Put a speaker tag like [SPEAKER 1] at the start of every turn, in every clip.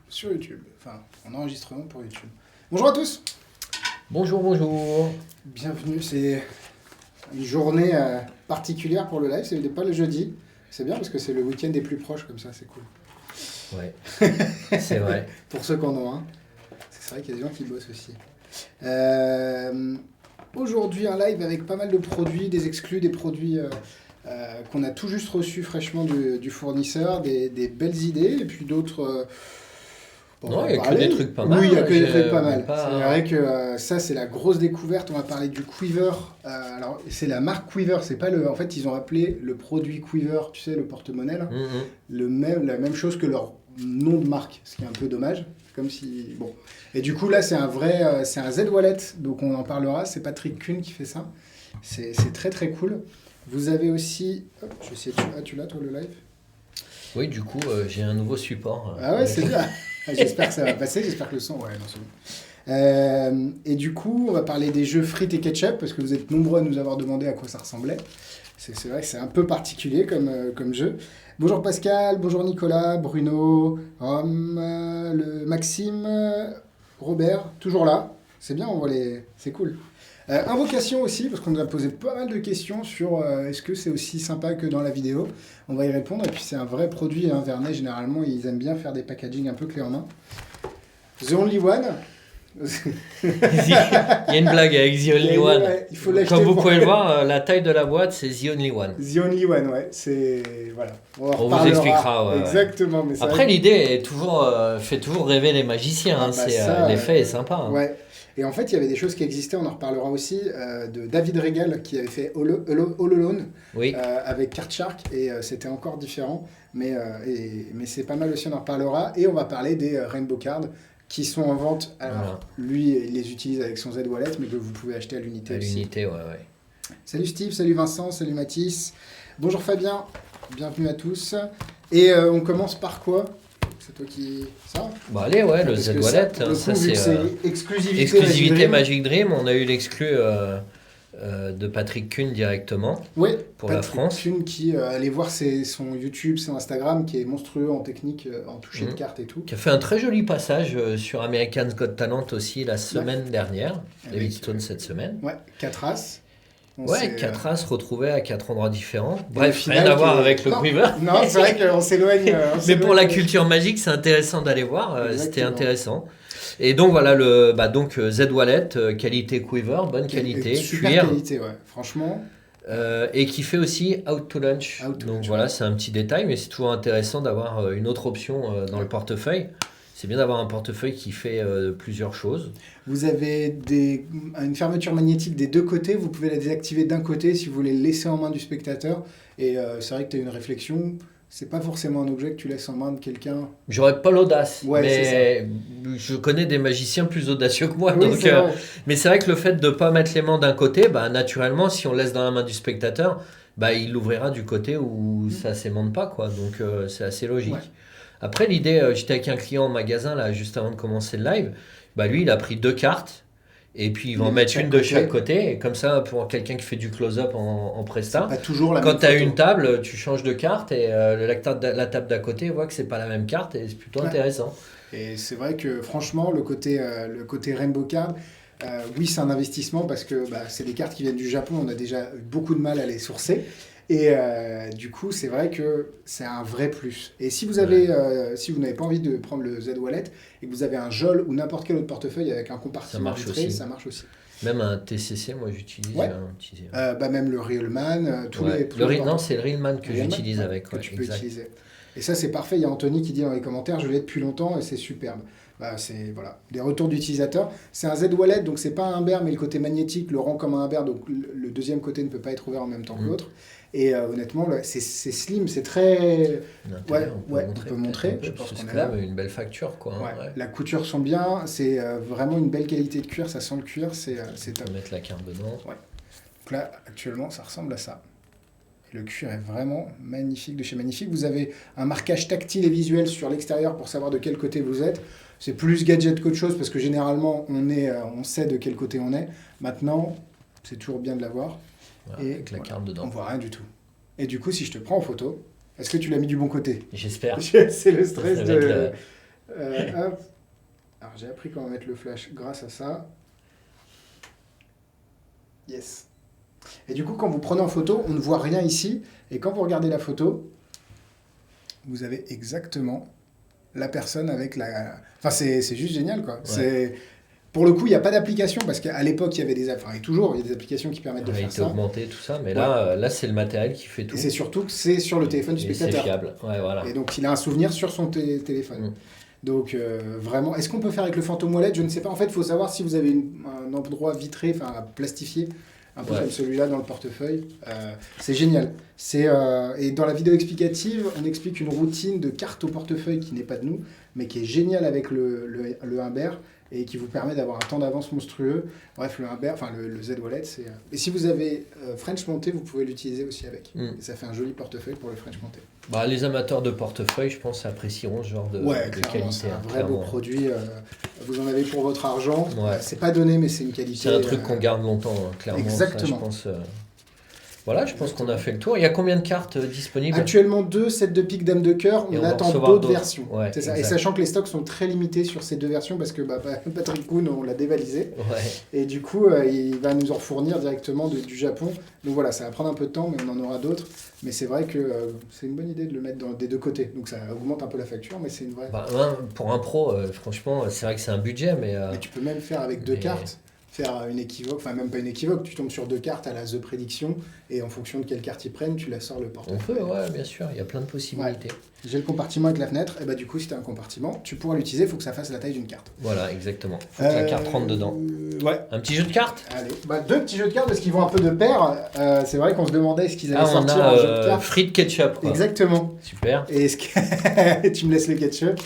[SPEAKER 1] sur YouTube. Enfin, en enregistrement pour YouTube. Bonjour à tous.
[SPEAKER 2] Bonjour.
[SPEAKER 1] Bienvenue. C'est une journée particulière pour le live. C'est pas le jeudi. C'est bien parce que c'est le week-end des plus proches comme ça. C'est cool.
[SPEAKER 2] Ouais, c'est vrai.
[SPEAKER 1] Pour ceux qui en ont un. C'est vrai qu'il y a des gens qui bossent aussi. Aujourd'hui, un live avec pas mal de produits, des exclus, des produits qu'on a tout juste reçus fraîchement du fournisseur, des belles idées, et puis d'autres...
[SPEAKER 2] non, il n'y a que des trucs pas mal.
[SPEAKER 1] Oui, il n'y a que des trucs pas mal. C'est vrai que ça, c'est la grosse découverte. On va parler du Quiver. Alors, c'est la marque Quiver. C'est pas le... En fait, ils ont appelé le produit Quiver, tu sais, le porte-monnaie, là, la même chose que leur nom de marque, ce qui est un peu dommage. Comme si... Bon. Et du coup, là, c'est un vrai... c'est un Z-Wallet, donc on en parlera. C'est Patrick Kuhn qui fait ça. C'est très, très cool. Vous avez aussi... Hop, je vais essayer de... tu l'as, toi, le live ?
[SPEAKER 2] Oui, du coup, j'ai un nouveau support.
[SPEAKER 1] Ah ouais, c'est bien. J'espère que ça va passer. J'espère que le son... Ouais, non, c'est bon. Et du coup, on va parler des jeux frites et ketchup, parce que vous êtes nombreux à nous avoir demandé à quoi ça ressemblait. C'est vrai que c'est un peu particulier comme jeu. Bonjour Pascal, bonjour Nicolas, Bruno, Rome, Maxime, Robert, toujours là. C'est bien, on voit les... C'est cool. Invocation aussi, parce qu'on nous a posé pas mal de questions sur est-ce que c'est aussi sympa que dans la vidéo. On va y répondre. Et puis c'est un vrai produit, hein, Vernet, généralement, ils aiment bien faire des packaging un peu clés en main. The Only One.
[SPEAKER 2] Il y a une blague avec The Only One.
[SPEAKER 1] Il faut l'acheter.
[SPEAKER 2] Comme vous pouvez le voir, la taille de la boîte, c'est The Only One.
[SPEAKER 1] The Only One, ouais. C'est... Voilà.
[SPEAKER 2] On vous expliquera. Ouais,
[SPEAKER 1] exactement. Mais
[SPEAKER 2] après, l'idée est toujours, fait toujours rêver les magiciens. Hein. L'effet est sympa. Hein.
[SPEAKER 1] Ouais. Et en fait, il y avait des choses qui existaient, on en reparlera aussi, de David Regal qui avait fait All Alone avec Card Shark, et c'était encore différent, mais c'est pas mal aussi, on en reparlera. Et on va parler des Rainbow Cards qui sont en vente. Alors, lui, il les utilise avec son Z-Wallet, mais que vous pouvez acheter à l'unité aussi.
[SPEAKER 2] À l'unité, ouais.
[SPEAKER 1] Salut Steve, salut Vincent, salut Mathis. Bonjour Fabien, bienvenue à tous. Et on commence par quoi ? C'est toi qui... Ça ?
[SPEAKER 2] Bon allez, ouais, le Z-Wallet, ça c'est exclusivité Magic Dream. On a eu l'exclu de Patrick Kuhn directement pour la France.
[SPEAKER 1] Patrick Kuhn qui allait voir son YouTube, son Instagram qui est monstrueux en technique, en toucher de cartes et tout.
[SPEAKER 2] Qui a fait un très joli passage sur American's Got Talent aussi la semaine dernière. David Stone cette semaine. Ouais,
[SPEAKER 1] 4 As.
[SPEAKER 2] 4 As retrouvés à 4 endroits différents. Bref, rien à voir avec le Quiver.
[SPEAKER 1] Non, c'est vrai qu'on s'éloigne.
[SPEAKER 2] Mais pour la culture magique, c'est intéressant d'aller voir. C'était intéressant. Et donc voilà, Z-Wallet, qualité Quiver, bonne qualité,
[SPEAKER 1] super
[SPEAKER 2] cuir.
[SPEAKER 1] Qualité, ouais. Franchement.
[SPEAKER 2] Et qui fait aussi Out to Lunch. Voilà, c'est un petit détail, mais c'est toujours intéressant d'avoir une autre option dans le portefeuille. C'est bien d'avoir un portefeuille qui fait plusieurs choses.
[SPEAKER 1] Vous avez une fermeture magnétique des deux côtés. Vous pouvez la désactiver d'un côté si vous voulez le laisser en main du spectateur. Et c'est vrai que tu as une réflexion. C'est pas forcément un objet que tu laisses en main de quelqu'un.
[SPEAKER 2] J'aurais pas l'audace, mais je connais des magiciens plus audacieux que moi. Oui, mais c'est vrai que le fait de ne pas mettre les mains d'un côté, naturellement, si on laisse dans la main du spectateur, il l'ouvrira du côté où ça s'aimante pas, quoi. Donc c'est assez logique. Ouais. Après, l'idée, j'étais avec un client en magasin là, juste avant de commencer le live. Lui, il a pris 2 cartes. Et puis, il va en mettre une de chaque côté. Et comme ça, pour quelqu'un qui fait du close-up en presta,
[SPEAKER 1] pas toujours la
[SPEAKER 2] quand tu as une table, tu changes de carte. Et la table d'à côté voit que c'est pas la même carte. Et c'est plutôt intéressant. Et
[SPEAKER 1] c'est vrai que, franchement, le côté Rainbow Card, oui, c'est un investissement parce que c'est des cartes qui viennent du Japon. On a déjà eu beaucoup de mal à les sourcer. Et du coup, c'est vrai que c'est un vrai plus. Et si vous avez, si vous n'avez pas envie de prendre le Z-Wallet et que vous avez un JOL ou n'importe quel autre portefeuille avec un compartiment vitré, ça marche aussi.
[SPEAKER 2] Même un TCC, moi j'utilise.
[SPEAKER 1] Même le Realman,
[SPEAKER 2] non, c'est le Realman que j'utilise avec.
[SPEAKER 1] Que tu peux utiliser. Et ça, c'est parfait. Il y a Anthony qui dit dans les commentaires, je l'ai depuis longtemps et c'est superbe. C'est des retours d'utilisateurs. C'est un Z-Wallet, donc c'est pas un Humber, mais le côté magnétique le rend comme un Humber, donc le deuxième côté ne peut pas être ouvert en même temps que l'autre. Et honnêtement, c'est slim, c'est très... on peut montrer. Je pense qu'on
[SPEAKER 2] est là. Une belle facture, quoi.
[SPEAKER 1] La couture sont bien, c'est vraiment une belle qualité de cuir, ça sent le cuir, c'est top.
[SPEAKER 2] On va mettre la carte dedans.
[SPEAKER 1] Donc là, actuellement, ça ressemble à ça. Le cuir est vraiment magnifique, de chez Magnifique. Vous avez un marquage tactile et visuel sur l'extérieur pour savoir de quel côté vous êtes. C'est plus gadget qu'autre chose parce que généralement, on sait de quel côté on est. Maintenant, c'est toujours bien de l'avoir.
[SPEAKER 2] Voilà, et avec la carte dedans.
[SPEAKER 1] On voit rien du tout. Et du coup, si je te prends en photo, est-ce que tu l'as mis du bon côté ?
[SPEAKER 2] J'espère.
[SPEAKER 1] C'est le stress Hop. Alors j'ai appris comment mettre le flash grâce à ça. Yes. Et du coup, quand vous prenez en photo, on ne voit rien ici. Et quand vous regardez la photo, vous avez exactement la personne avec la... Enfin, c'est juste génial, quoi. Ouais. Pour le coup, il n'y a pas d'application, parce qu'à l'époque, il y avait des... Enfin, et toujours, il y a des applications qui permettent de faire ça.
[SPEAKER 2] Augmenté, tout ça, mais là, c'est le matériel qui fait tout.
[SPEAKER 1] Et c'est surtout que c'est sur le téléphone du spectateur.
[SPEAKER 2] C'est fiable, ouais, voilà.
[SPEAKER 1] Et donc, il a un souvenir sur son téléphone. Donc, vraiment, est-ce qu'on peut faire avec le Phantom Wallet? Je ne sais pas. En fait, il faut savoir si vous avez un endroit vitré, enfin, plastifié, un peu comme celui-là dans le portefeuille. C'est génial. Et dans la vidéo explicative, on explique une routine de carte au portefeuille qui n'est pas de nous, mais qui est géniale avec le Humbert et qui vous permet d'avoir un temps d'avance monstrueux. Bref, le Humbert, enfin le Z-Wallet, c'est... Et si vous avez French Monté, vous pouvez l'utiliser aussi avec. Et ça fait un joli portefeuille pour le French Monté.
[SPEAKER 2] Bah, les amateurs de portefeuille, je pense, apprécieront ce genre de qualité.
[SPEAKER 1] C'est un vrai beau produit. Vous en avez pour votre argent. C'est pas donné, mais c'est une qualité.
[SPEAKER 2] C'est un truc qu'on garde longtemps, clairement.
[SPEAKER 1] Exactement.
[SPEAKER 2] Ça, je pense, voilà, je pense qu'on a fait le tour. Il y a combien de cartes disponibles?
[SPEAKER 1] Actuellement 2 sets de pique dame de cœur. On attend d'autres versions.
[SPEAKER 2] Ouais,
[SPEAKER 1] c'est ça. Et sachant que les stocks sont très limités sur ces 2 versions parce que Patrick Kuhn, on l'a dévalisé. Et du coup, il va nous en fournir directement du Japon. Donc voilà, ça va prendre un peu de temps, mais on en aura d'autres. Mais c'est vrai que c'est une bonne idée de le mettre des 2 côtés. Donc ça augmente un peu la facture, mais c'est une vraie...
[SPEAKER 2] pour un pro, franchement, c'est vrai que c'est un budget, mais
[SPEAKER 1] tu peux même faire avec 2 cartes. Faire une équivoque, enfin même pas une équivoque, tu tombes sur 2 cartes à la The Prédiction et en fonction de quelle carte ils prennent, tu la sors le portefeuille.
[SPEAKER 2] On peut, ouais, bien sûr, il y a plein de possibilités.
[SPEAKER 1] J'ai le compartiment avec la fenêtre, et du coup si tu as un compartiment, tu pourras l'utiliser, il faut que ça fasse la taille d'une carte.
[SPEAKER 2] Voilà, exactement. Faut que la carte rentre dedans.
[SPEAKER 1] Ouais.
[SPEAKER 2] Un petit jeu de cartes?
[SPEAKER 1] Allez, 2 petits jeux de cartes parce qu'ils vont un peu de pair. C'est vrai qu'on se demandait ce qu'ils allaient sortir en jeu de cartes.
[SPEAKER 2] Frites ketchup. Quoi.
[SPEAKER 1] Exactement.
[SPEAKER 2] Super.
[SPEAKER 1] Et tu me laisses le ketchup.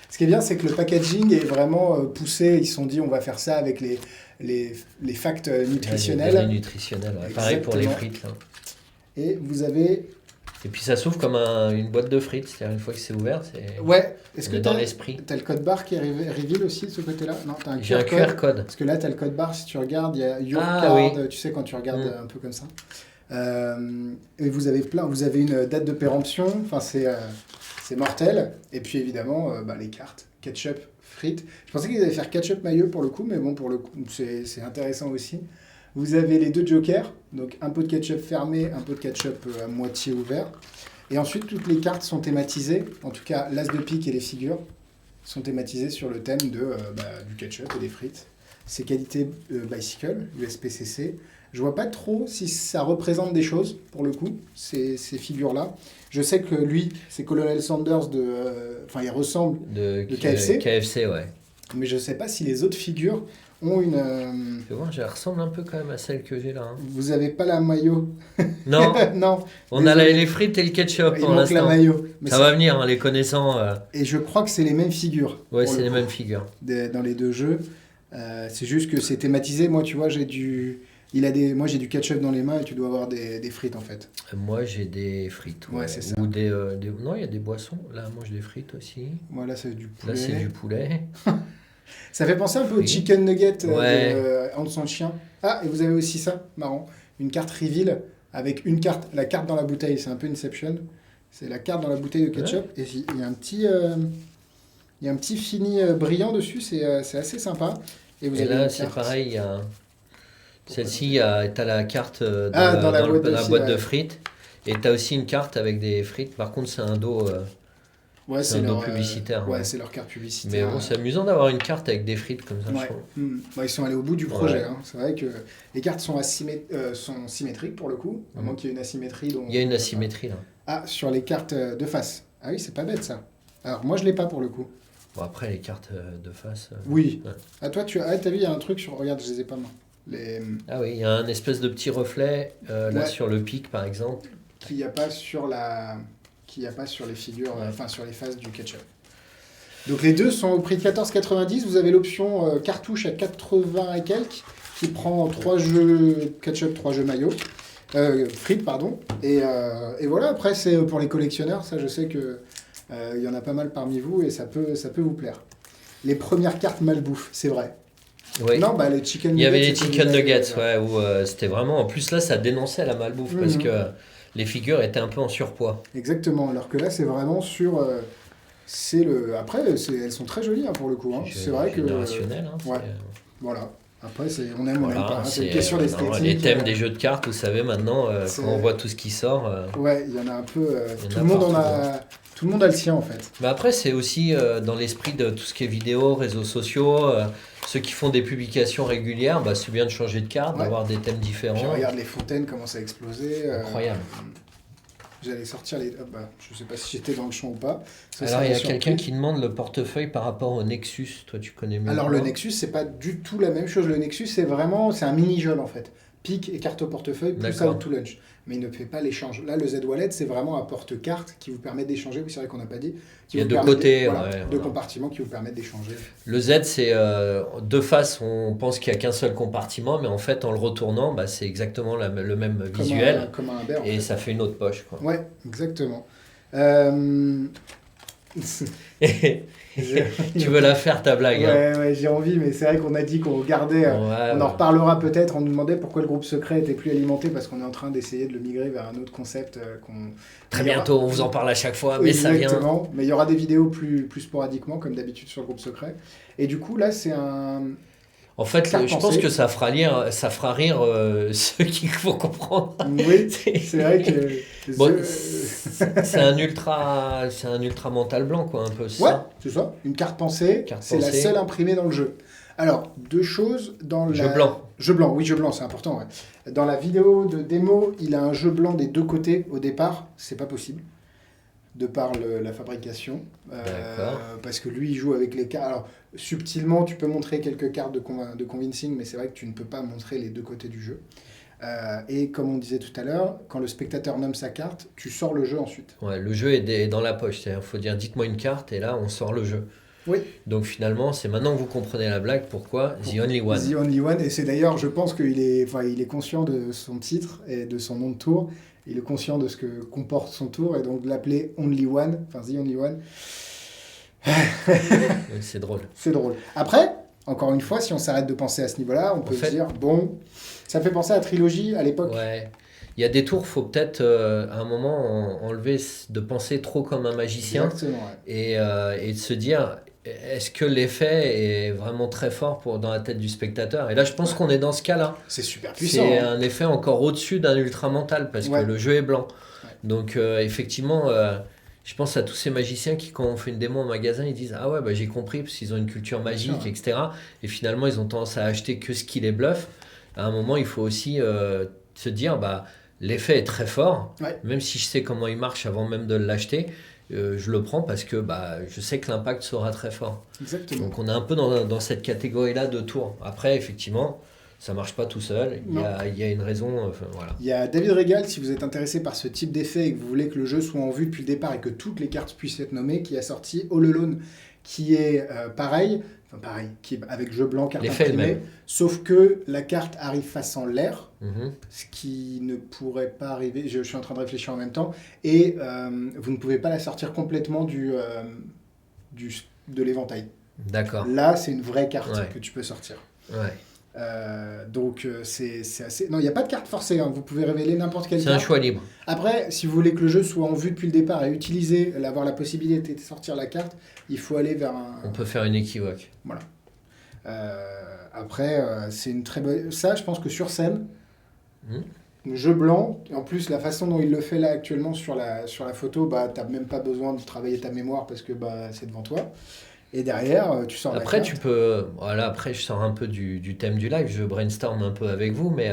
[SPEAKER 1] Ce qui est bien, c'est que le packaging est vraiment poussé. Ils se sont dit, on va faire ça avec les facts nutritionnels.
[SPEAKER 2] Les nutritionnels, ouais. Pareil pour les frites. Là.
[SPEAKER 1] Et vous avez...
[SPEAKER 2] Et puis ça s'ouvre comme une boîte de frites, c'est-à-dire une fois que c'est ouvert, c'est
[SPEAKER 1] Est-ce que
[SPEAKER 2] dans l'esprit.
[SPEAKER 1] Tu as le code barre qui est reveal aussi de ce côté-là? Non, tu as
[SPEAKER 2] J'ai un QR code.
[SPEAKER 1] Parce que là, tu as le code barre, si tu regardes, il y a Your Card, tu sais, quand tu regardes un peu comme ça. Et vous avez une date de péremption, enfin c'est mortel. Et puis évidemment, les cartes, ketchup, frites. Je pensais qu'ils allaient faire ketchup maillot pour le coup, mais bon, pour le coup, c'est intéressant aussi. Vous avez les 2 jokers, donc un pot de ketchup fermé, un pot de ketchup à moitié ouvert. Et ensuite, toutes les cartes sont thématisées, en tout cas l'as de pique et les figures sont thématisées sur le thème du ketchup et des frites. C'est qualité bicycle, USPCC. Je vois pas trop si ça représente des choses, pour le coup, ces figures-là. Je sais que lui, c'est Colonel Sanders il ressemble
[SPEAKER 2] de
[SPEAKER 1] KFC.
[SPEAKER 2] KFC, ouais.
[SPEAKER 1] Mais je sais pas si les autres figures ont une...
[SPEAKER 2] Je vois, elle ressemble un peu quand même à celle que j'ai là. Hein.
[SPEAKER 1] Vous avez pas la maillot?
[SPEAKER 2] Non.
[SPEAKER 1] Non.
[SPEAKER 2] On a les frites et le ketchup pour l'instant.
[SPEAKER 1] La maillot.
[SPEAKER 2] Mais ça va venir, les connaissant.
[SPEAKER 1] Et je crois que c'est les mêmes figures.
[SPEAKER 2] Ouais, c'est les mêmes figures.
[SPEAKER 1] Dans les 2 jeux. C'est juste que c'est thématisé. Moi, tu vois, j'ai du ketchup dans les mains et tu dois avoir des frites en fait.
[SPEAKER 2] Moi j'ai des frites.
[SPEAKER 1] Ouais, c'est ça.
[SPEAKER 2] Ou non, il y a des boissons. Là, moi j'ai des frites aussi.
[SPEAKER 1] Moi là c'est du poulet.
[SPEAKER 2] Là c'est du poulet.
[SPEAKER 1] Ça fait penser un peu au chicken nugget de Hans son chien. Ah, et vous avez aussi ça, marrant. Une carte reveal avec la carte dans la bouteille. C'est un peu Inception. C'est la carte dans la bouteille de ketchup. Ouais. Et il y a un petit fini brillant dessus. C'est assez sympa.
[SPEAKER 2] Et là c'est pareil, il y a... Celle-ci, tu as la carte dans la boîte de frites. Et tu as aussi une carte avec des frites. Par contre, c'est un dos, c'est un dos publicitaire.
[SPEAKER 1] C'est leur carte publicitaire.
[SPEAKER 2] Mais bon, c'est amusant d'avoir une carte avec des frites comme ça.
[SPEAKER 1] Ils sont allés au bout du projet. Hein. C'est vrai que les cartes sont symétriques pour le coup. À moins qu'il y ait une asymétrie.
[SPEAKER 2] Il y a une asymétrie là.
[SPEAKER 1] Ah, sur les cartes de face. Ah oui, c'est pas bête ça. Alors moi, je l'ai pas pour le coup.
[SPEAKER 2] Bon, après, les cartes de face...
[SPEAKER 1] Oui. Ouais. Ah, toi, t'as vu, il y a un truc sur... Regarde, je les ai pas moi.
[SPEAKER 2] Ah oui, il y a un espèce de petit reflet là sur le pic par exemple.
[SPEAKER 1] Qu'il n'y a pas sur les figures, sur les faces du ketchup. Donc les 2 sont au prix de 14,90. Vous avez l'option cartouche à 80 et quelques qui prend 3 jeux ketchup, 3 jeux maillot. Frites, pardon. Et voilà, après c'est pour les collectionneurs. Ça, je sais que y en a pas mal parmi vous et ça peut vous plaire. Les premières cartes malbouffe, c'est vrai.
[SPEAKER 2] Oui.
[SPEAKER 1] Non, les chicken
[SPEAKER 2] nuggets. Il y avait les chicken nuggets, où c'était vraiment... En plus, là, ça dénonçait la malbouffe parce que les figures étaient un peu en surpoids.
[SPEAKER 1] Exactement, alors que là, c'est vraiment sur Après, elles sont très jolies pour le coup. C'est vrai que.
[SPEAKER 2] Générationnel.
[SPEAKER 1] Ouais. Voilà. Après, on aime ou on n'aime pas. C'est une question d'esthétique.
[SPEAKER 2] Les thèmes des jeux de cartes, vous savez, maintenant, quand on voit tout ce qui sort.
[SPEAKER 1] Ouais, il y en a un peu. Tout le monde a le sien en fait.
[SPEAKER 2] Mais après, c'est aussi dans l'esprit de tout ce qui est vidéo, réseaux sociaux. Ceux qui font des publications régulières, c'est bien de changer de carte, d'avoir des thèmes différents.
[SPEAKER 1] Je regarde les fontaines commencent à exploser.
[SPEAKER 2] Incroyable.
[SPEAKER 1] J'allais sortir les. Je sais pas si j'étais dans le champ ou pas.
[SPEAKER 2] Alors, il y a quelqu'un qui demande le portefeuille par rapport au Nexus. Toi, tu connais mieux.
[SPEAKER 1] Alors, le Nexus, c'est pas du tout la même chose. Le Nexus, c'est un mini-jeu en fait. Pique et carte au portefeuille, plus out to lunch. Mais il ne fait pas l'échange. Là, le Z-Wallet, c'est vraiment un porte-carte qui vous permet d'échanger. Oui, c'est vrai qu'on n'a pas dit.
[SPEAKER 2] Il y a deux côtés.
[SPEAKER 1] Deux compartiments qui vous permettent d'échanger.
[SPEAKER 2] Le Z, c'est deux faces. On pense qu'il n'y a qu'un seul compartiment, mais en fait, en le retournant, c'est exactement le même visuel.
[SPEAKER 1] Comme un Amber,
[SPEAKER 2] et ça fait une autre poche. Quoi.
[SPEAKER 1] Ouais, exactement.
[SPEAKER 2] Tu veux la faire ta blague?
[SPEAKER 1] Ouais, j'ai envie, mais c'est vrai qu'on a dit qu'on regardait. On en reparlera peut-être. On nous demandait pourquoi le groupe secret était plus alimenté, parce qu'on est en train d'essayer de le migrer vers un autre concept.
[SPEAKER 2] Très bientôt, on vous en parle à chaque fois, mais ça vient.
[SPEAKER 1] Exactement, mais il y aura des vidéos plus sporadiquement, comme d'habitude sur le groupe secret. Et du coup, là, c'est un.
[SPEAKER 2] En fait, je pense que ça fera rire ceux qui vont comprendre.
[SPEAKER 1] Oui, c'est vrai que...
[SPEAKER 2] c'est un ultra mental blanc, quoi, un peu.
[SPEAKER 1] Ça. C'est ça. Une carte pensée, c'est la seule imprimée dans le jeu. Alors, deux choses dans le...
[SPEAKER 2] Jeu blanc.
[SPEAKER 1] Jeu blanc, oui, jeu blanc, c'est important. Ouais. Dans la vidéo de démo, il a un jeu blanc des deux côtés au départ. C'est pas possible. De par la fabrication. Parce que lui, il joue avec les cartes. Alors, subtilement, tu peux montrer quelques cartes de convincing, mais c'est vrai que tu ne peux pas montrer les deux côtés du jeu. Et comme on disait tout à l'heure, quand le spectateur nomme sa carte, tu sors le jeu ensuite.
[SPEAKER 2] Ouais, le jeu est dans la poche. Il faut dire, dites-moi une carte, et là, on sort le jeu.
[SPEAKER 1] Oui.
[SPEAKER 2] Donc finalement, c'est maintenant que vous comprenez la blague, pourquoi The Only One.
[SPEAKER 1] The Only One, et c'est d'ailleurs, je pense qu'il est conscient de son titre et de son nom de tour. Il est conscient de ce que comporte son tour, et donc de l'appeler Only One, enfin The Only One.
[SPEAKER 2] C'est drôle.
[SPEAKER 1] C'est drôle. Après, encore une fois, si on s'arrête de penser à ce niveau-là, on peut se dire, bon, ça me fait penser à la trilogie à l'époque.
[SPEAKER 2] Ouais. Il y a des tours, il faut peut-être à un moment enlever de penser trop comme un magicien.
[SPEAKER 1] Exactement, ouais.
[SPEAKER 2] Et de se dire, est-ce que l'effet est vraiment très fort dans la tête du spectateur? Et là, je pense qu'on est dans ce cas-là.
[SPEAKER 1] C'est super puissant.
[SPEAKER 2] C'est un effet encore au-dessus d'un ultra mental, parce que le jeu est blanc.
[SPEAKER 1] Ouais.
[SPEAKER 2] Donc, effectivement, je pense à tous ces magiciens qui, quand on fait une démo en magasin, ils disent « Ah ouais, j'ai compris, parce qu'ils ont une culture magique, etc. » Et finalement, ils ont tendance à acheter que ce qui les bluffe. À un moment, il faut aussi se dire l'effet est très fort, même si je sais comment il marche avant même de l'acheter. Je le prends parce que je sais que l'impact sera très fort.
[SPEAKER 1] Exactement.
[SPEAKER 2] Donc on est un peu dans cette catégorie-là de tours. Après, effectivement, ça ne marche pas tout seul. Il y a une raison. Voilà.
[SPEAKER 1] Il y a David Régal, si vous êtes intéressé par ce type d'effet et que vous voulez que le jeu soit en vue depuis le départ et que toutes les cartes puissent être nommées, qui a sorti All Alone, qui est pareil, qui est avec jeu blanc, carte imprimée, sauf que la carte arrive face en l'air, ce qui ne pourrait pas arriver, je suis en train de réfléchir en même temps, et vous ne pouvez pas la sortir complètement de l'éventail.
[SPEAKER 2] D'accord.
[SPEAKER 1] Là, c'est une vraie carte que tu peux sortir.
[SPEAKER 2] Ouais.
[SPEAKER 1] Donc c'est assez... Non, il n'y a pas de carte forcée, vous pouvez révéler n'importe quelle carte.
[SPEAKER 2] C'est un choix libre.
[SPEAKER 1] Après, si vous voulez que le jeu soit en vue depuis le départ et avoir la possibilité de sortir la carte, il faut aller vers un...
[SPEAKER 2] On peut faire une équivoque.
[SPEAKER 1] Voilà. Après, c'est une très bonne... Ça, je pense que sur scène, le jeu blanc, en plus la façon dont il le fait là actuellement sur la photo, t'as même pas besoin de travailler ta mémoire parce que c'est devant toi. Et derrière, tu sors
[SPEAKER 2] après,
[SPEAKER 1] la carte.
[SPEAKER 2] tu peux... Voilà, après, je sors un peu du thème du live, je brainstorm un peu avec vous, mais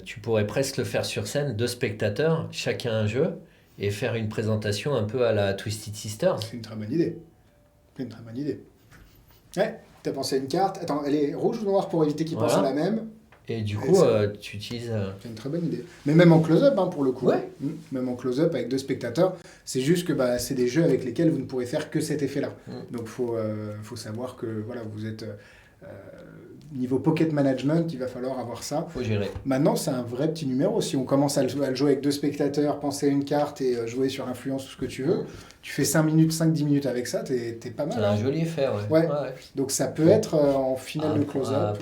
[SPEAKER 2] tu pourrais presque le faire sur scène, 2 spectateurs, chacun un jeu, et faire une présentation un peu à la Twisted Sisters.
[SPEAKER 1] C'est une très bonne idée. Ouais, t'as pensé à une carte. Attends, elle est rouge ou noire pour éviter qu'ils pensent à la même?
[SPEAKER 2] Et du coup, tu utilises...
[SPEAKER 1] C'est une très bonne idée. Mais même en close-up, pour le coup.
[SPEAKER 2] Ouais.
[SPEAKER 1] Même en close-up avec 2 spectateurs, c'est juste que c'est des jeux avec lesquels vous ne pourrez faire que cet effet-là. Donc, faut savoir que vous êtes... niveau pocket management, il va falloir avoir ça.
[SPEAKER 2] Faut gérer.
[SPEAKER 1] Maintenant, c'est un vrai petit numéro. Si on commence à le jouer avec 2 spectateurs, penser à une carte et jouer sur influence, tout ce que tu veux, Tu fais 5 minutes, 5-10 minutes avec ça, t'es pas mal.
[SPEAKER 2] C'est un joli effet,
[SPEAKER 1] ouais. Donc ça peut être en finale de close-up.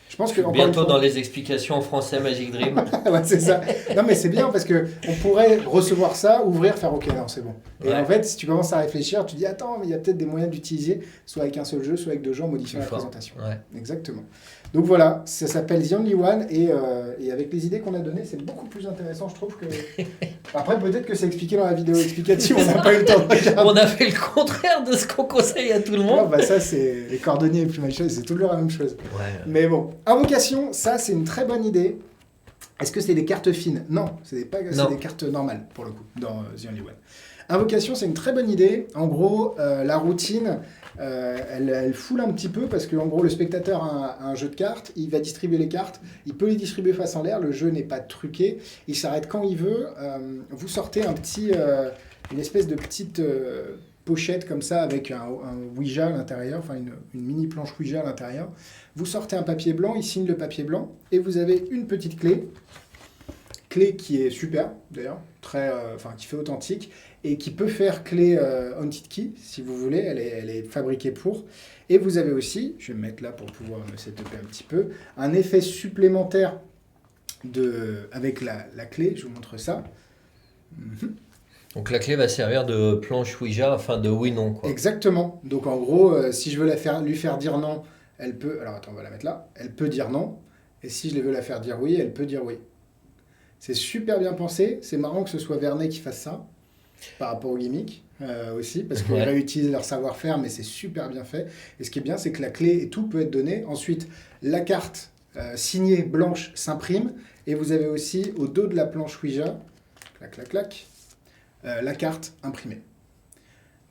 [SPEAKER 1] Je pense que
[SPEAKER 2] bientôt dans les explications en français Magic Dream.
[SPEAKER 1] Ouais, c'est ça. Non, mais c'est bien parce que on pourrait recevoir ça, ouvrir, faire OK, non, c'est bon. Et en fait, si tu commences à réfléchir, tu dis attends, mais il y a peut-être des moyens d'utiliser, soit avec un seul jeu, soit avec 2 jeux en modifiant la présentation.
[SPEAKER 2] Ouais.
[SPEAKER 1] Exactement. Donc voilà, ça s'appelle The Only One et avec les idées qu'on a données, c'est beaucoup plus intéressant, je trouve que. Après, peut-être que c'est expliqué dans la vidéo explicative, on n'a pas eu le temps de regarder.
[SPEAKER 2] On a fait le contraire de ce qu'on conseille à tout le monde.
[SPEAKER 1] Ouais, bah ça, c'est les cordonniers et plus machin, c'est toujours la même chose.
[SPEAKER 2] Ouais.
[SPEAKER 1] Mais bon, invocation, ça, c'est une très bonne idée. Est-ce que c'est des cartes fines? Non, c'est des cartes normales, pour le coup, dans The Only One. Invocation, c'est une très bonne idée. En gros, la routine, elle foule un petit peu parce que en gros, le spectateur a un jeu de cartes, il va distribuer les cartes, il peut les distribuer face en l'air, le jeu n'est pas truqué, il s'arrête quand il veut. Vous sortez une espèce de petite pochette comme ça avec un Ouija à l'intérieur, enfin une mini planche Ouija à l'intérieur. Vous sortez un papier blanc, il signe le papier blanc et vous avez une petite clé qui est super d'ailleurs, qui fait authentique et qui peut faire clé Haunted Key si vous voulez, elle est fabriquée pour. Et vous avez aussi, je vais me mettre là pour pouvoir me setuper un petit peu, un effet supplémentaire avec la clé, je vous montre ça.
[SPEAKER 2] Donc la clé va servir de planche Ouija, enfin de oui-non quoi.
[SPEAKER 1] Exactement, donc en gros, si je veux lui faire dire non, elle peut, alors attends on va la mettre là, elle peut dire non, et si je veux la faire dire oui, elle peut dire oui. C'est super bien pensé, c'est marrant que ce soit Vernet qui fasse ça, par rapport au gimmick aussi, parce qu'ils réutilisent leur savoir-faire, mais c'est super bien fait. Et ce qui est bien, c'est que la clé et tout peut être donné. Ensuite, la carte signée blanche s'imprime, et vous avez aussi au dos de la planche Ouija, clac, clac, clac, la carte imprimée.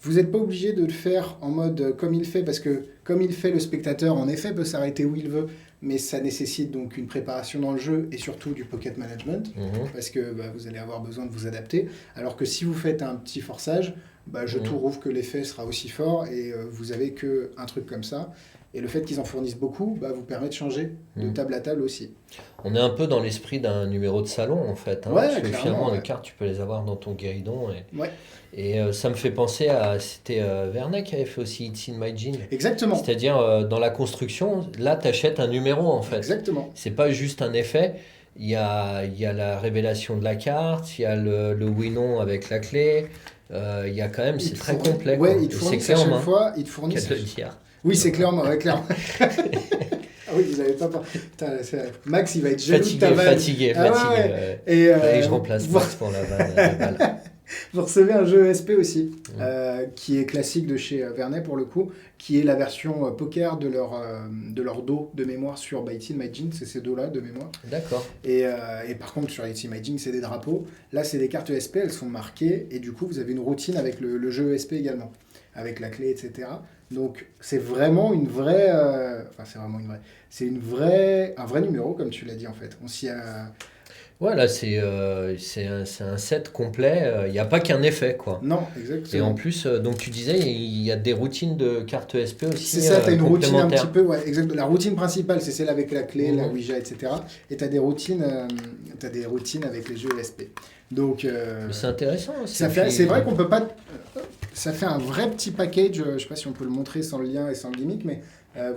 [SPEAKER 1] Vous n'êtes pas obligé de le faire en mode comme il fait, parce que comme il fait, le spectateur, en effet, peut s'arrêter où il veut, mais ça nécessite donc une préparation dans le jeu et surtout du pocket management, parce que vous allez avoir besoin de vous adapter. Alors que si vous faites un petit forçage, je trouve que l'effet sera aussi fort et vous avez qu'un truc comme ça. Et le fait qu'ils en fournissent beaucoup vous permet de changer de table à table aussi.
[SPEAKER 2] On est un peu dans l'esprit d'un numéro de salon en fait. Parce que finalement, les cartes, tu peux les avoir dans ton guéridon. Et ça me fait penser à... C'était Vernet qui avait fait aussi It's in My Jean.
[SPEAKER 1] Exactement.
[SPEAKER 2] C'est-à-dire, dans la construction, là, tu achètes un numéro en fait.
[SPEAKER 1] Exactement.
[SPEAKER 2] C'est pas juste un effet. Il y a la révélation de la carte, il y a le oui-non avec la clé. Il y a quand même... C'est très complet.
[SPEAKER 1] Ouais, il te fournit à chaque fois. Il te fournit... Oui, c'est clairement, clairement. Ah oui, vous n'avez pas peur. Max, il va être jaloux de ta vanne.
[SPEAKER 2] Fatigué. Et je remplace Max pour la balle.
[SPEAKER 1] Vous recevez un jeu ESP aussi, qui est classique de chez Vernet pour le coup, qui est la version poker de leur dos de mémoire sur It's in My Jean, c'est ces dos-là de mémoire.
[SPEAKER 2] D'accord.
[SPEAKER 1] Et par contre, sur It's in My Jean, c'est des drapeaux. Là, c'est des cartes ESP, elles sont marquées, et du coup, vous avez une routine avec le jeu ESP également, avec la clé, etc. Donc c'est vraiment une vraie... C'est un vrai numéro, comme tu l'as dit en fait. On s'y a...
[SPEAKER 2] Ouais, là c'est un set complet, il n'y a pas qu'un effet quoi.
[SPEAKER 1] Non, exactement.
[SPEAKER 2] Et en plus, donc tu disais, il y a des routines de cartes ESP aussi.
[SPEAKER 1] C'est ça, tu as une routine un petit peu, exactement. La routine principale, c'est celle avec la clé, la Ouija, etc. Et tu as des routines avec les jeux ESP. Donc,
[SPEAKER 2] c'est intéressant aussi.
[SPEAKER 1] C'est vrai qu'on peut pas... Ça fait un vrai petit package, je sais pas si on peut le montrer sans le lien et sans le gimmick, mais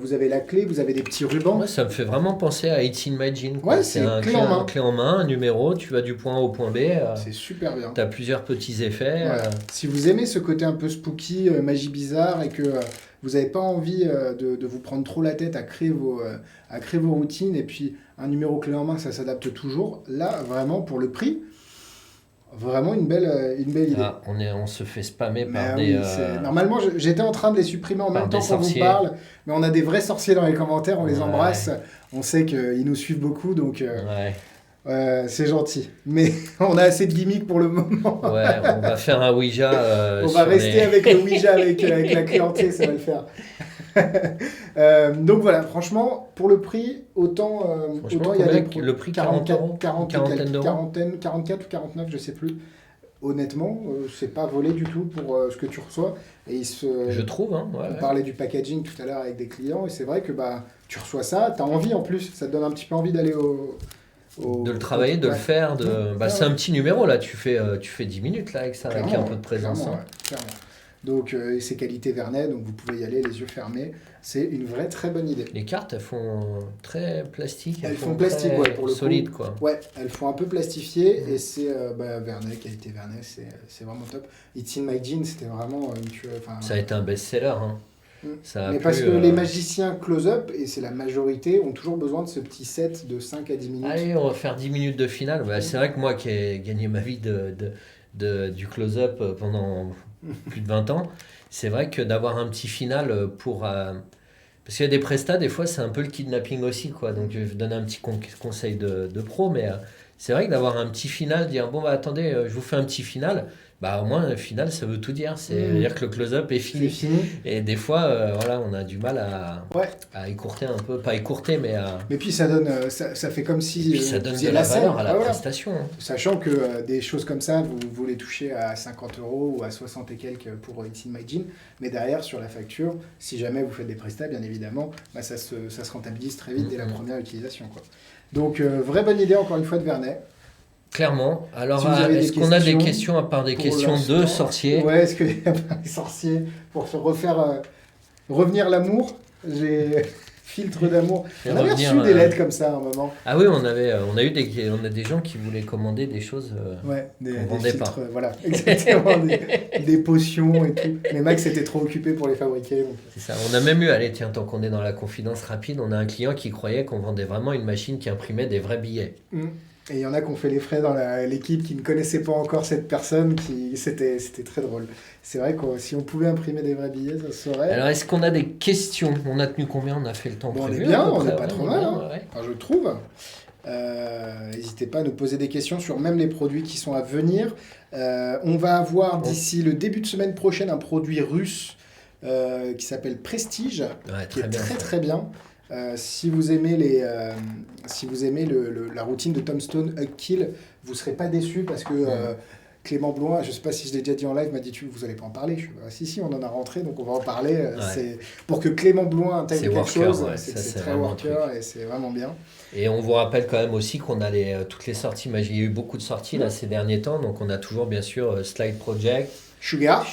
[SPEAKER 1] vous avez la clé, vous avez des petits rubans.
[SPEAKER 2] Ouais, ça me fait vraiment penser à It's in My Jean.
[SPEAKER 1] Ouais, c'est un clé
[SPEAKER 2] en main, un numéro, tu vas du point A au point B.
[SPEAKER 1] C'est super bien.
[SPEAKER 2] Tu as plusieurs petits effets.
[SPEAKER 1] Si vous aimez ce côté un peu spooky, magie bizarre, et que vous n'avez pas envie de vous prendre trop la tête à créer vos routines, et puis un numéro clé en main, ça s'adapte toujours. Là, vraiment, pour le prix... Vraiment une belle idée.
[SPEAKER 2] Ah, on se fait spammer par des...
[SPEAKER 1] Normalement, j'étais en train de les supprimer en même temps qu'on vous parle, mais on a des vrais sorciers dans les commentaires, on les embrasse. On sait qu'ils nous suivent beaucoup, donc c'est gentil. Mais on a assez de gimmicks pour le moment.
[SPEAKER 2] Ouais, on va faire un Ouija.
[SPEAKER 1] On va rester avec le Ouija, avec la clé entière, ça va le faire. Donc voilà, franchement, pour le prix, autant il y a
[SPEAKER 2] le prix 40 euros,
[SPEAKER 1] 44 ou 49, je sais plus. Honnêtement, c'est pas volé du tout pour ce que tu reçois. Et
[SPEAKER 2] je trouve.
[SPEAKER 1] On parlait du packaging tout à l'heure avec des clients, et c'est vrai que tu reçois ça, t'as envie en plus, ça te donne un petit peu envie d'aller
[SPEAKER 2] de le travailler, de le faire. C'est un petit numéro là, tu fais 10 minutes là avec ça, avec un peu de présence.
[SPEAKER 1] Clairement. Donc, ses qualités Vernet, donc vous pouvez y aller les yeux fermés. C'est une vraie très bonne idée.
[SPEAKER 2] Les cartes, elles font très plastique.
[SPEAKER 1] Elles font plastique, pour le
[SPEAKER 2] solide,
[SPEAKER 1] coup.
[SPEAKER 2] Quoi.
[SPEAKER 1] Ouais, elles font un peu plastifiées et c'est Vernet, qualité Vernet, c'est vraiment top. It's in my jeans, c'était vraiment
[SPEAKER 2] ça a été un best-seller. Hein.
[SPEAKER 1] Mais parce que les magiciens close-up, et c'est la majorité, ont toujours besoin de ce petit set de 5 à 10 minutes.
[SPEAKER 2] Allez, on va faire 10 minutes de finale. C'est vrai que moi qui ai gagné ma vie du close-up pendant plus de 20 ans, c'est vrai que d'avoir un petit final pour... parce qu'il y a des prestats, des fois c'est un peu le kidnapping aussi, quoi. Donc je vais vous donner un petit conseil de pro, mais c'est vrai que d'avoir un petit final, dire bon attendez, je vous fais un petit final, au moins le final ça veut tout dire, c'est-à-dire que le close-up est fini. Et des fois on a du mal à écourter un peu, pas écourter mais à...
[SPEAKER 1] Mais puis ça donne, ça fait comme si...
[SPEAKER 2] ça donne de la valeur à la prestation. Hein.
[SPEAKER 1] Sachant que des choses comme ça, vous les touchez à 50 € ou à 60 et quelques pour It's in my jeans, mais derrière sur la facture, si jamais vous faites des prestats, bien évidemment, ça se rentabilise très vite dès la première utilisation, quoi. Donc vraie bonne idée encore une fois de Vernet.
[SPEAKER 2] Clairement. Alors, est-ce qu'on a des questions à part des questions de sorciers ?
[SPEAKER 1] Ouais, est-ce qu'il y a pas des sorciers pour se revenir l'amour ? J'ai filtre d'amour. On avait reçu des lettres comme ça à un moment.
[SPEAKER 2] Ah oui, on a des gens qui voulaient commander des choses
[SPEAKER 1] des
[SPEAKER 2] vendait
[SPEAKER 1] filtres,
[SPEAKER 2] pas.
[SPEAKER 1] Voilà, exactement, des potions et tout. Mais Max était trop occupé pour les fabriquer. Donc.
[SPEAKER 2] C'est ça. On a même eu, allez tiens, tant qu'on est dans la confidence rapide, on a un client qui croyait qu'on vendait vraiment une machine qui imprimait des vrais billets.
[SPEAKER 1] Et il y en a qui ont fait les frais dans l'équipe qui ne connaissaient pas encore cette personne. C'était très drôle. C'est vrai que si on pouvait imprimer des vrais billets, ça serait...
[SPEAKER 2] Alors, est-ce qu'on a des questions ? On a tenu combien ? On a fait le temps prévu.
[SPEAKER 1] On est bien, on n'est pas trop mal, enfin, je trouve. N'hésitez pas à nous poser des questions sur même les produits qui sont à venir. On va avoir d'ici le début de semaine prochaine un produit russe qui s'appelle Prestige, qui est très bien. Si vous aimez la routine de Tom Stone, Hug Kill, vous ne serez pas déçus parce que Clément Bloin, je ne sais pas si je l'ai déjà dit en live, m'a dit vous n'allez pas en parler. Si, on en a rentré, donc on va en parler. C'est pour que Clément Bloin intègre quelque chose, c'est très worker et c'est vraiment bien.
[SPEAKER 2] Et on vous rappelle quand même aussi qu'on a toutes les sorties. Il y a eu beaucoup de sorties là, ces derniers temps, donc on a toujours bien sûr Slide Project. Sugar,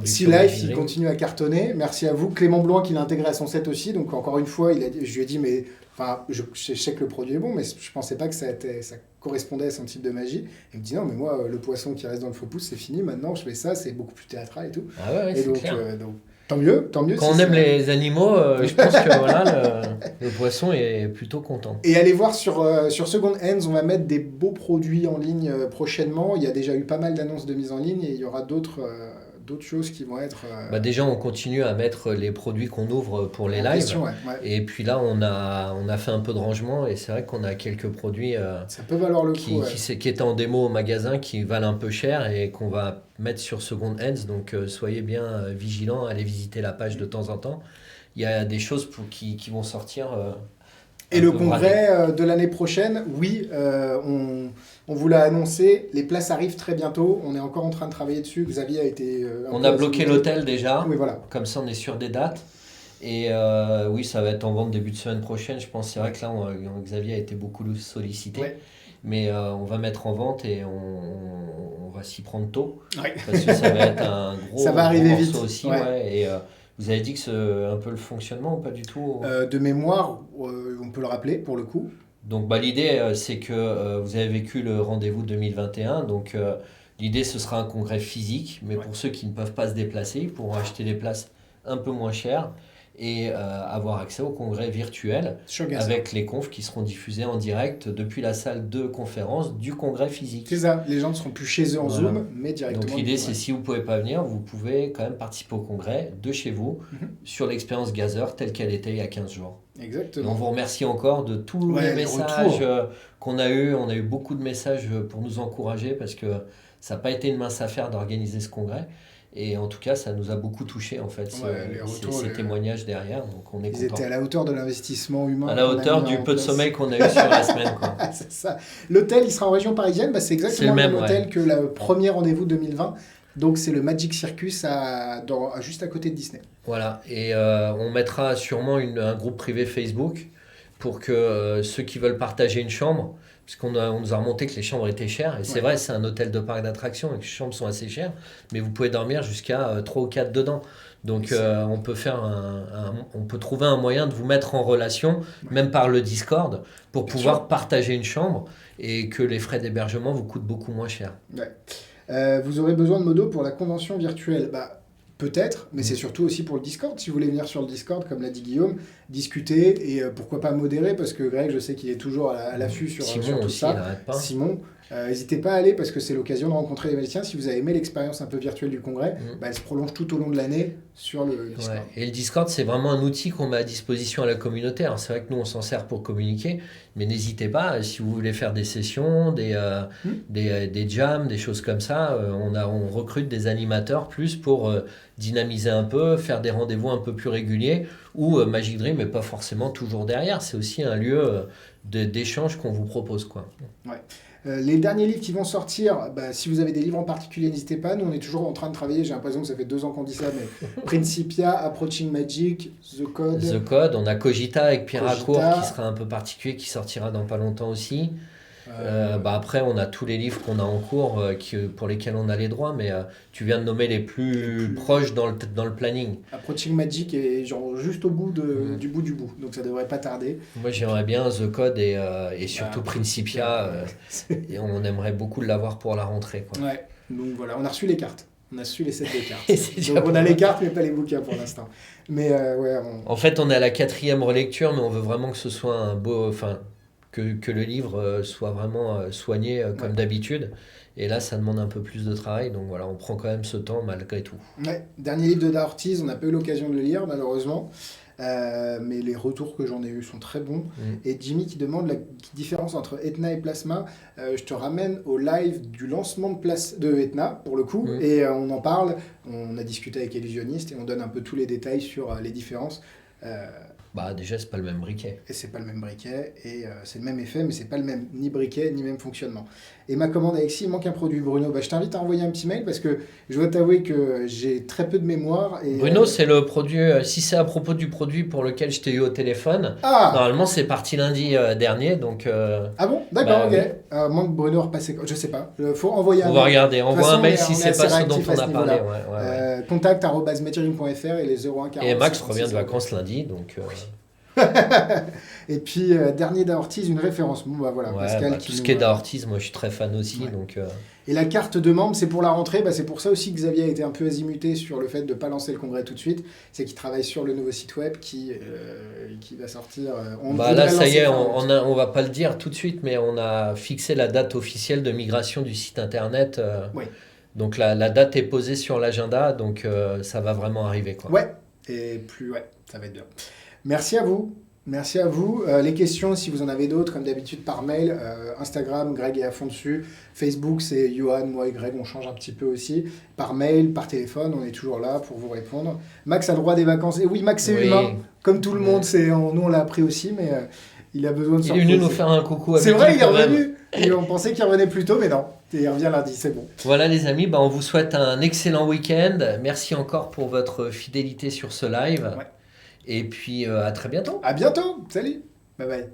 [SPEAKER 1] Sea Life, il continue à cartonner. Merci à vous. Clément Bloin qui l'a intégré à son set aussi. Donc encore une fois, je lui ai dit, mais je sais que le produit est bon, mais je ne pensais pas que ça correspondait à son type de magie. Il me dit non, mais moi, le poisson qui reste dans le faux pouce, c'est fini. Maintenant, je fais ça, c'est beaucoup plus théâtral et tout.
[SPEAKER 2] Ah ouais, c'est clair.
[SPEAKER 1] Donc, tant mieux.
[SPEAKER 2] Quand on aime les animaux, je pense que le poisson est plutôt content.
[SPEAKER 1] Et allez voir sur Second Hands, on va mettre des beaux produits en ligne prochainement. Il y a déjà eu pas mal d'annonces de mise en ligne et il y aura d'autres choses qui vont être...
[SPEAKER 2] Déjà, on continue à mettre les produits qu'on ouvre pour les lives. Et puis là, on a fait un peu de rangement et c'est vrai qu'on a quelques produits
[SPEAKER 1] ça peut valoir le coup,
[SPEAKER 2] qui étaient en démo au magasin, qui valent un peu cher et qu'on va mettre sur Second Hands. Donc, soyez bien vigilants, allez visiter la page de temps en temps. Il y a des choses qui vont sortir...
[SPEAKER 1] Et le congrès de l'année prochaine, oui, on vous l'a annoncé, les places arrivent très bientôt, on est encore en train de travailler dessus, Xavier a été...
[SPEAKER 2] on a bloqué l'hôtel déjà,
[SPEAKER 1] oui, voilà.
[SPEAKER 2] Comme ça on est sûr des dates, et oui, ça va être en vente début de semaine prochaine, je pense. C'est vrai que là, Xavier a été beaucoup sollicité, mais on va mettre en vente et on va s'y prendre tôt, parce que ça va être un gros,
[SPEAKER 1] ça va arriver
[SPEAKER 2] morceau
[SPEAKER 1] vite
[SPEAKER 2] aussi, et... Vous avez dit que c'est un peu le fonctionnement ou pas du tout
[SPEAKER 1] de mémoire, on peut le rappeler pour le coup.
[SPEAKER 2] Donc l'idée, c'est que vous avez vécu le rendez-vous 2021. Donc l'idée, ce sera un congrès physique. Mais pour ceux qui ne peuvent pas se déplacer, ils pourront acheter des places un peu moins chères et avoir accès au congrès virtuel avec les confs qui seront diffusés en direct depuis la salle de conférence du congrès physique.
[SPEAKER 1] C'est ça, les gens ne seront plus chez eux en Zoom, mais directement.
[SPEAKER 2] Donc l'idée, c'est si vous ne pouvez pas venir, vous pouvez quand même participer au congrès de chez vous sur l'expérience Gazer telle qu'elle était il y a 15 jours.
[SPEAKER 1] Exactement.
[SPEAKER 2] Et on vous remercie encore de tous les messages qu'on a eu. On a eu beaucoup de messages pour nous encourager parce que ça n'a pas été une mince affaire d'organiser ce congrès. Et en tout cas, ça nous a beaucoup touché en fait, ces témoignages derrière. Donc on est content.
[SPEAKER 1] Ils étaient à la hauteur de l'investissement humain.
[SPEAKER 2] À la hauteur du peu de sommeil qu'on a eu sur la semaine. Quoi.
[SPEAKER 1] C'est ça. L'hôtel, il sera en région parisienne. C'est exactement le même hôtel que le premier rendez-vous 2020. Donc c'est le Magic Circus juste à côté de Disney.
[SPEAKER 2] Voilà. Et on mettra sûrement un groupe privé Facebook pour que ceux qui veulent partager une chambre, on nous a remonté que les chambres étaient chères, et c'est vrai, c'est un hôtel de parc d'attractions et que les chambres sont assez chères, mais vous pouvez dormir jusqu'à 3 ou 4 dedans. Donc on peut on peut trouver un moyen de vous mettre en relation, même par le Discord, pour pouvoir partager une chambre et que les frais d'hébergement vous coûtent beaucoup moins cher.
[SPEAKER 1] Ouais. Vous aurez besoin de Modo pour la convention virtuelle. Peut-être, mais c'est surtout aussi pour le Discord. Si vous voulez venir sur le Discord, comme l'a dit Guillaume, discuter et pourquoi pas modérer, parce que Greg, je sais qu'il est toujours à l'affût sur tout
[SPEAKER 2] aussi,
[SPEAKER 1] ça. Simon, n'hésitez pas à aller parce que c'est l'occasion de rencontrer les magiciens. Si vous avez aimé l'expérience un peu virtuelle du congrès, elle se prolonge tout au long de l'année sur le Discord.
[SPEAKER 2] Ouais. Et le Discord, c'est vraiment un outil qu'on met à disposition à la communauté. Alors, c'est vrai que nous, on s'en sert pour communiquer, mais n'hésitez pas, si vous voulez faire des sessions, des jams, des choses comme ça, on recrute des animateurs plus pour dynamiser un peu, faire des rendez-vous un peu plus réguliers, où Magic Dream n'est pas forcément toujours derrière. C'est aussi un lieu d'échange qu'on vous propose, quoi.
[SPEAKER 1] Ouais. Les derniers livres qui vont sortir, si vous avez des livres en particulier, n'hésitez pas. Nous, on est toujours en train de travailler. J'ai l'impression que ça fait 2 ans qu'on dit ça, mais Principia, Approaching Magic, The Code.
[SPEAKER 2] The Code, on a Cogita avec Pierre Accourt qui sera un peu particulier, qui sortira dans pas longtemps aussi. Après, on a tous les livres qu'on a en cours pour lesquels on a les droits, mais tu viens de nommer les plus proches dans le planning.
[SPEAKER 1] Approaching Magic est genre juste au bout du bout, donc ça devrait pas tarder.
[SPEAKER 2] Moi, j'aimerais bien The Code et surtout Principia, et on aimerait beaucoup l'avoir pour la rentrée, quoi.
[SPEAKER 1] Ouais, donc voilà, on a reçu les cartes. On a reçu les sets de cartes. Donc on a les cartes, mais pas les bouquins pour l'instant. Mais
[SPEAKER 2] En fait, on est à la 4e relecture, mais on veut vraiment que ce soit un beau... Que le livre soit vraiment soigné comme d'habitude. Et là, ça demande un peu plus de travail. Donc voilà, on prend quand même ce temps malgré tout.
[SPEAKER 1] Ouais. Dernier livre de Da Ortiz, on n'a pas eu l'occasion de le lire, malheureusement. Mais les retours que j'en ai eus sont très bons. Et Jimmy qui demande la différence entre Etna et Plasma. Je te ramène au live du lancement de Etna, pour le coup. Et on en parle. On a discuté avec Illusionniste et on donne un peu tous les détails sur les différences.
[SPEAKER 2] Déjà, c'est pas le même briquet.
[SPEAKER 1] Et c'est pas le même briquet, et c'est le même effet, mais c'est pas le même ni briquet, ni même fonctionnement. Et ma commande Alexis, il manque un produit. Bruno, je t'invite à envoyer un petit mail, parce que je dois t'avouer que j'ai très peu de mémoire. Et,
[SPEAKER 2] Bruno, c'est le produit, si c'est à propos du produit pour lequel je t'ai eu au téléphone, normalement c'est parti lundi dernier, donc...
[SPEAKER 1] Ah bon? D'accord, ok. Oui. Moins que Bruno repasse, je sais pas. Faut envoyer un mail.
[SPEAKER 2] On va regarder, envoie un mail si c'est pas ce dont on a parlé.
[SPEAKER 1] contact@magirim.fr et les 0140.
[SPEAKER 2] Et Max revient de vacances lundi, donc...
[SPEAKER 1] Et puis, dernier Da Ortiz, une référence. Pascal
[SPEAKER 2] tout ce qui est Da Ortiz, moi je suis très fan aussi.
[SPEAKER 1] Ouais.
[SPEAKER 2] Donc,
[SPEAKER 1] Et la carte de membre, c'est pour la rentrée. C'est pour ça aussi que Xavier a été un peu azimuté sur le fait de ne pas lancer le congrès tout de suite. C'est qu'il travaille sur le nouveau site web qui va sortir.
[SPEAKER 2] Là, ça y est, on va pas le dire tout de suite, mais on a fixé la date officielle de migration du site internet.
[SPEAKER 1] Oui.
[SPEAKER 2] Donc la date est posée sur l'agenda, donc ça va vraiment arriver, quoi.
[SPEAKER 1] Ouais, et ça va être bien. Merci à vous. Merci à vous. Les questions, si vous en avez d'autres, comme d'habitude par mail, Instagram, Greg est à fond dessus. Facebook, c'est Johan, moi et Greg, on change un petit peu aussi. Par mail, par téléphone, on est toujours là pour vous répondre. Max a le droit des vacances. Et oui, Max est humain, comme tout le monde. Nous, on l'a appris aussi, mais il a besoin de sortir.
[SPEAKER 2] Il est venu nous faire un coucou.
[SPEAKER 1] C'est vrai, il est revenu. Et on pensait qu'il revenait plus tôt, mais non. Il revient lundi, c'est bon.
[SPEAKER 2] Voilà les amis, on vous souhaite un excellent week-end. Merci encore pour votre fidélité sur ce live. Ouais. Et puis à très bientôt.
[SPEAKER 1] À bientôt. Salut. Bye bye.